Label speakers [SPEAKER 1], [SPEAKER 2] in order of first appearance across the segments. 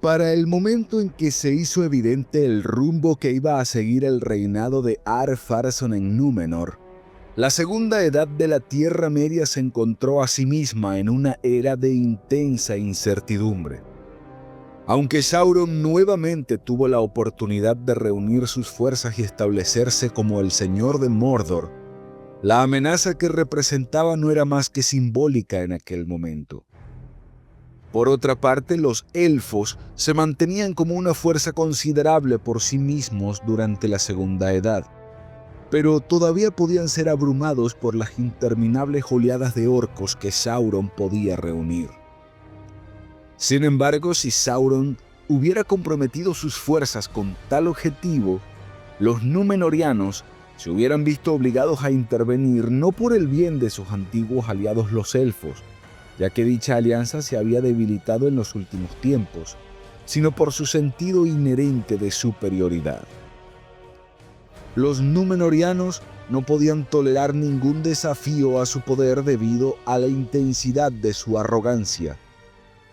[SPEAKER 1] Para el momento en que se hizo evidente el rumbo que iba a seguir el reinado de Ar-Pharazôn en Númenor, la segunda edad de la Tierra Media se encontró a sí misma en una era de intensa incertidumbre. Aunque Sauron nuevamente tuvo la oportunidad de reunir sus fuerzas y establecerse como el señor de Mordor, la amenaza que representaba no era más que simbólica en aquel momento. Por otra parte, los elfos se mantenían como una fuerza considerable por sí mismos durante la Segunda Edad, pero todavía podían ser abrumados por las interminables oleadas de orcos que Sauron podía reunir. Sin embargo, si Sauron hubiera comprometido sus fuerzas con tal objetivo, los númenóreanos se hubieran visto obligados a intervenir no por el bien de sus antiguos aliados los elfos, ya que dicha alianza se había debilitado en los últimos tiempos, sino por su sentido inherente de superioridad. Los númenóreanos no podían tolerar ningún desafío a su poder debido a la intensidad de su arrogancia,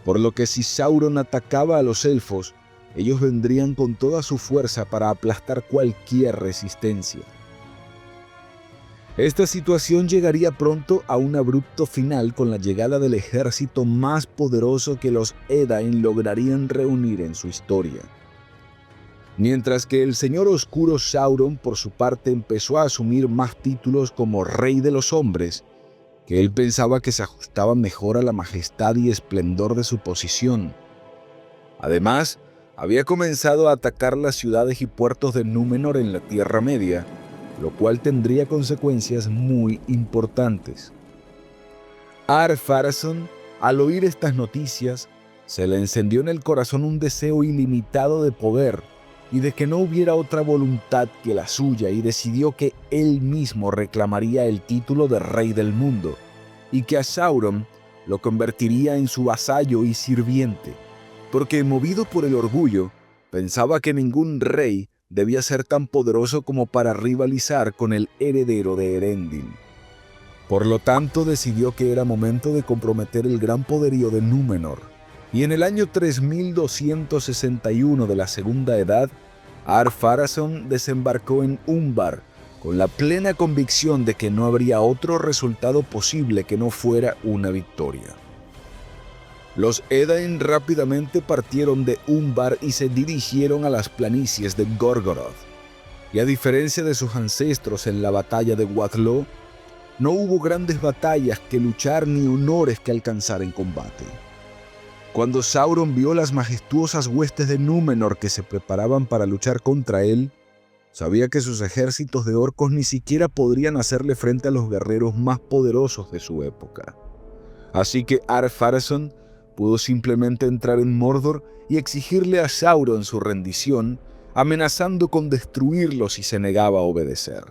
[SPEAKER 1] por lo que si Sauron atacaba a los elfos, ellos vendrían con toda su fuerza para aplastar cualquier resistencia. Esta situación llegaría pronto a un abrupto final con la llegada del ejército más poderoso que los Edain lograrían reunir en su historia. Mientras que el Señor Oscuro Sauron, por su parte, empezó a asumir más títulos como Rey de los Hombres, que él pensaba que se ajustaban mejor a la majestad y esplendor de su posición. Además, había comenzado a atacar las ciudades y puertos de Númenor en la Tierra Media, lo cual tendría consecuencias muy importantes. Ar-Pharazôn, al oír estas noticias, se le encendió en el corazón un deseo ilimitado de poder y de que no hubiera otra voluntad que la suya, y decidió que él mismo reclamaría el título de Rey del Mundo y que a Sauron lo convertiría en su vasallo y sirviente, porque movido por el orgullo, pensaba que ningún rey debía ser tan poderoso como para rivalizar con el heredero de Erendil. Por lo tanto, decidió que era momento de comprometer el gran poderío de Númenor, y en el año 3261 de la Segunda Edad, Ar-Pharazôn desembarcó en Umbar, con la plena convicción de que no habría otro resultado posible que no fuera una victoria. Los Edain rápidamente partieron de Umbar y se dirigieron a las planicies de Gorgoroth. Y a diferencia de sus ancestros en la batalla de Wathló, no hubo grandes batallas que luchar ni honores que alcanzar en combate. Cuando Sauron vio las majestuosas huestes de Númenor que se preparaban para luchar contra él, sabía que sus ejércitos de orcos ni siquiera podrían hacerle frente a los guerreros más poderosos de su época. Así que Ar-Pharazôn pudo simplemente entrar en Mordor y exigirle a Sauron su rendición, amenazando con destruirlo si se negaba a obedecer.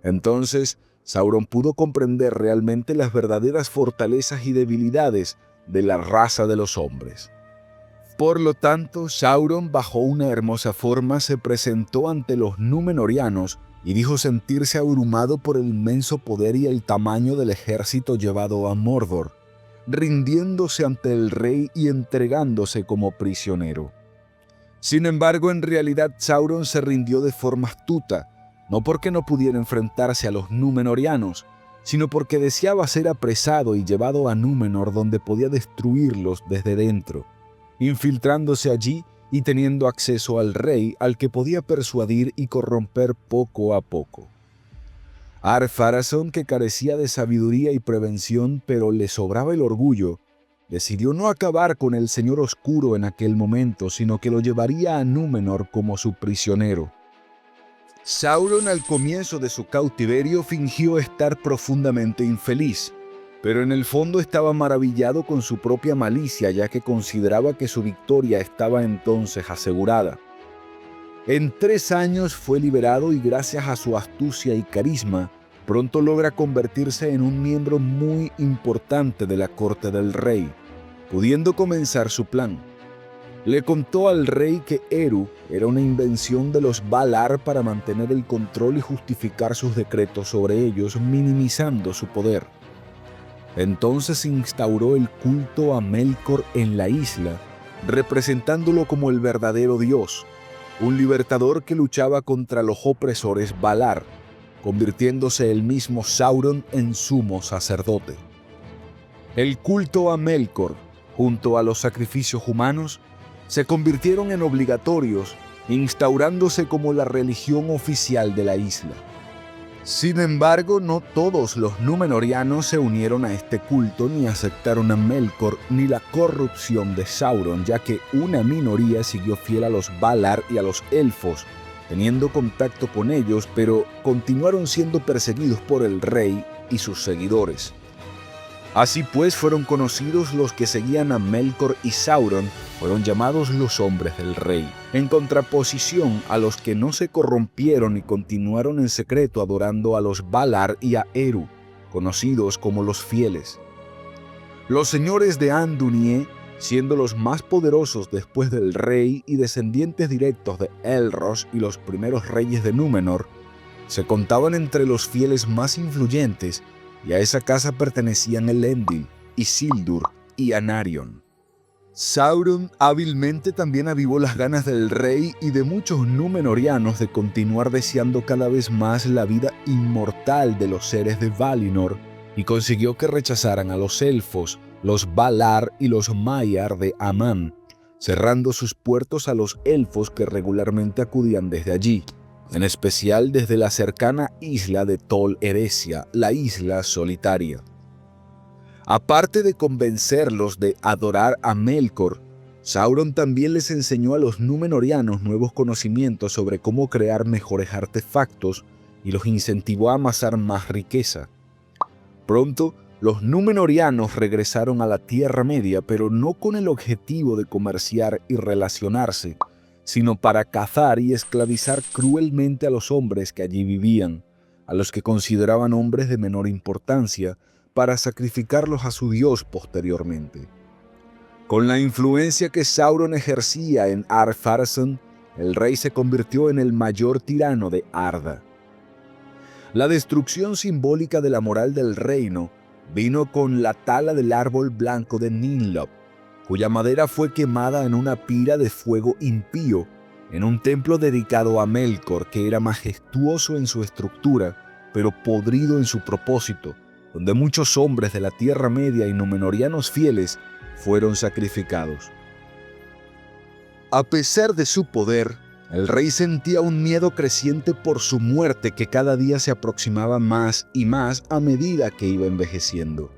[SPEAKER 1] Entonces, Sauron pudo comprender realmente las verdaderas fortalezas y debilidades de la raza de los hombres. Por lo tanto, Sauron, bajo una hermosa forma, se presentó ante los númenóreanos y dijo sentirse abrumado por el inmenso poder y el tamaño del ejército llevado a Mordor, rindiéndose ante el rey y entregándose como prisionero. Sin embargo, en realidad Sauron se rindió de forma astuta, no porque no pudiera enfrentarse a los númenóreanos, sino porque deseaba ser apresado y llevado a Númenor, donde podía destruirlos desde dentro, infiltrándose allí y teniendo acceso al rey, al que podía persuadir y corromper poco a poco. Ar-Pharazôn, que carecía de sabiduría y prevención, pero le sobraba el orgullo, decidió no acabar con el Señor Oscuro en aquel momento, sino que lo llevaría a Númenor como su prisionero. Sauron, al comienzo de su cautiverio, fingió estar profundamente infeliz, pero en el fondo estaba maravillado con su propia malicia, ya que consideraba que su victoria estaba entonces asegurada. En 3 años fue liberado y gracias a su astucia y carisma, pronto logra convertirse en un miembro muy importante de la corte del rey, pudiendo comenzar su plan. Le contó al rey que Eru era una invención de los Valar para mantener el control y justificar sus decretos sobre ellos, minimizando su poder. Entonces instauró el culto a Melkor en la isla representándolo como el verdadero Dios, un libertador que luchaba contra los opresores Valar, convirtiéndose el mismo Sauron en sumo sacerdote. El culto a Melkor, junto a los sacrificios humanos, se convirtieron en obligatorios, instaurándose como la religión oficial de la isla. Sin embargo, no todos los númenóreanos se unieron a este culto ni aceptaron a Melkor ni la corrupción de Sauron, ya que una minoría siguió fiel a los Valar y a los elfos, teniendo contacto con ellos, pero continuaron siendo perseguidos por el rey y sus seguidores. Así pues, fueron conocidos los que seguían a Melkor y Sauron, fueron llamados los hombres del rey, en contraposición a los que no se corrompieron y continuaron en secreto adorando a los Valar y a Eru, conocidos como los fieles. Los señores de Andúnie, siendo los más poderosos después del rey y descendientes directos de Elros y los primeros reyes de Númenor, se contaban entre los fieles más influyentes, y a esa casa pertenecían Elendil, Isildur y Anarion. Sauron hábilmente también avivó las ganas del rey y de muchos númenóreanos de continuar deseando cada vez más la vida inmortal de los seres de Valinor, y consiguió que rechazaran a los elfos, los Valar y los Maiar de Aman, cerrando sus puertos a los elfos que regularmente acudían desde allí, en especial desde la cercana isla de Tol Eressëa, la isla solitaria. Aparte de convencerlos de adorar a Melkor, Sauron también les enseñó a los númenóreanos nuevos conocimientos sobre cómo crear mejores artefactos y los incentivó a amasar más riqueza. Pronto, los númenóreanos regresaron a la Tierra Media, pero no con el objetivo de comerciar y relacionarse, sino para cazar y esclavizar cruelmente a los hombres que allí vivían, a los que consideraban hombres de menor importancia, para sacrificarlos a su dios posteriormente. Con la influencia que Sauron ejercía en Ar-Pharazôn, el rey se convirtió en el mayor tirano de Arda. La destrucción simbólica de la moral del reino vino con la tala del árbol blanco de Ninlop, cuya madera fue quemada en una pira de fuego impío, en un templo dedicado a Melkor que era majestuoso en su estructura, pero podrido en su propósito, donde muchos hombres de la Tierra Media y númenóreanos fieles fueron sacrificados. A pesar de su poder, el rey sentía un miedo creciente por su muerte que cada día se aproximaba más y más a medida que iba envejeciendo.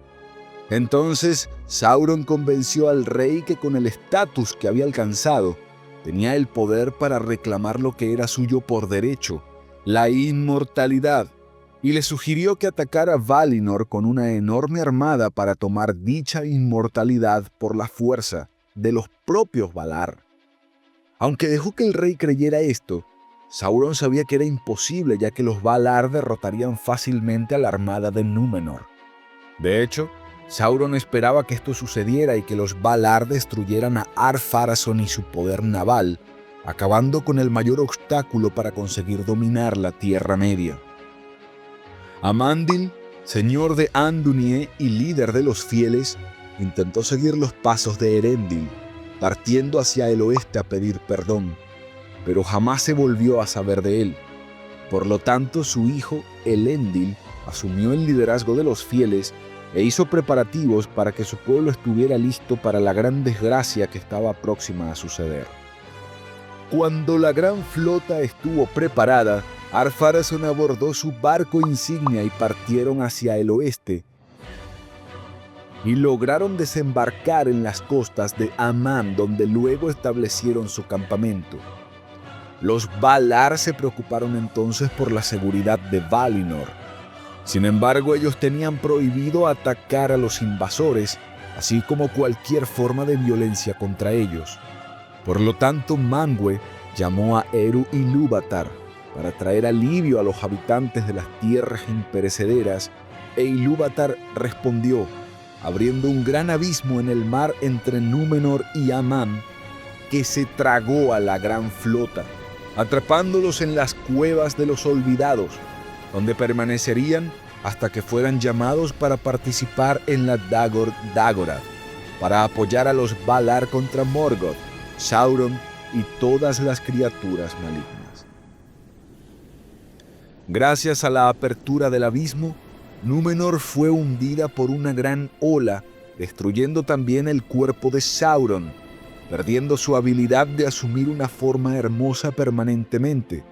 [SPEAKER 1] Entonces, Sauron convenció al rey que con el estatus que había alcanzado, tenía el poder para reclamar lo que era suyo por derecho, la inmortalidad, y le sugirió que atacara Valinor con una enorme armada para tomar dicha inmortalidad por la fuerza de los propios Valar. Aunque dejó que el rey creyera esto, Sauron sabía que era imposible, ya que los Valar derrotarían fácilmente a la armada de Númenor. De hecho, Sauron esperaba que esto sucediera y que los Valar destruyeran a Ar-Pharazôn y su poder naval, acabando con el mayor obstáculo para conseguir dominar la Tierra Media. Amandil, señor de Andúnie y líder de los fieles, intentó seguir los pasos de Elendil, partiendo hacia el oeste a pedir perdón, pero jamás se volvió a saber de él. Por lo tanto, su hijo, Elendil, asumió el liderazgo de los fieles e hizo preparativos para que su pueblo estuviera listo para la gran desgracia que estaba próxima a suceder. Cuando la gran flota estuvo preparada, Ar-Pharazôn abordó su barco insignia y partieron hacia el oeste, y lograron desembarcar en las costas de Aman, donde luego establecieron su campamento. Los Valar se preocuparon entonces por la seguridad de Valinor. Sin embargo, ellos tenían prohibido atacar a los invasores, así como cualquier forma de violencia contra ellos. Por lo tanto, Manwë llamó a Eru Ilúvatar para traer alivio a los habitantes de las tierras imperecederas, e Ilúvatar respondió, abriendo un gran abismo en el mar entre Númenor y Aman, que se tragó a la gran flota, atrapándolos en las cuevas de los olvidados, donde permanecerían hasta que fueran llamados para participar en la Dagor Dagorath, para apoyar a los Valar contra Morgoth, Sauron y todas las criaturas malignas. Gracias a la apertura del abismo, Númenor fue hundida por una gran ola, destruyendo también el cuerpo de Sauron, perdiendo su habilidad de asumir una forma hermosa permanentemente,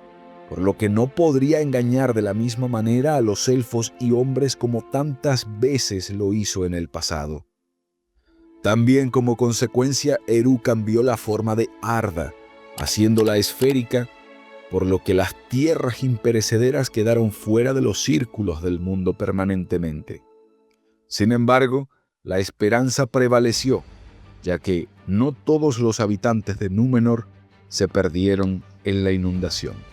[SPEAKER 1] por lo que no podría engañar de la misma manera a los elfos y hombres como tantas veces lo hizo en el pasado. También como consecuencia, Eru cambió la forma de Arda, haciéndola esférica, por lo que las tierras imperecederas quedaron fuera de los círculos del mundo permanentemente. Sin embargo, la esperanza prevaleció, ya que no todos los habitantes de Númenor se perdieron en la inundación.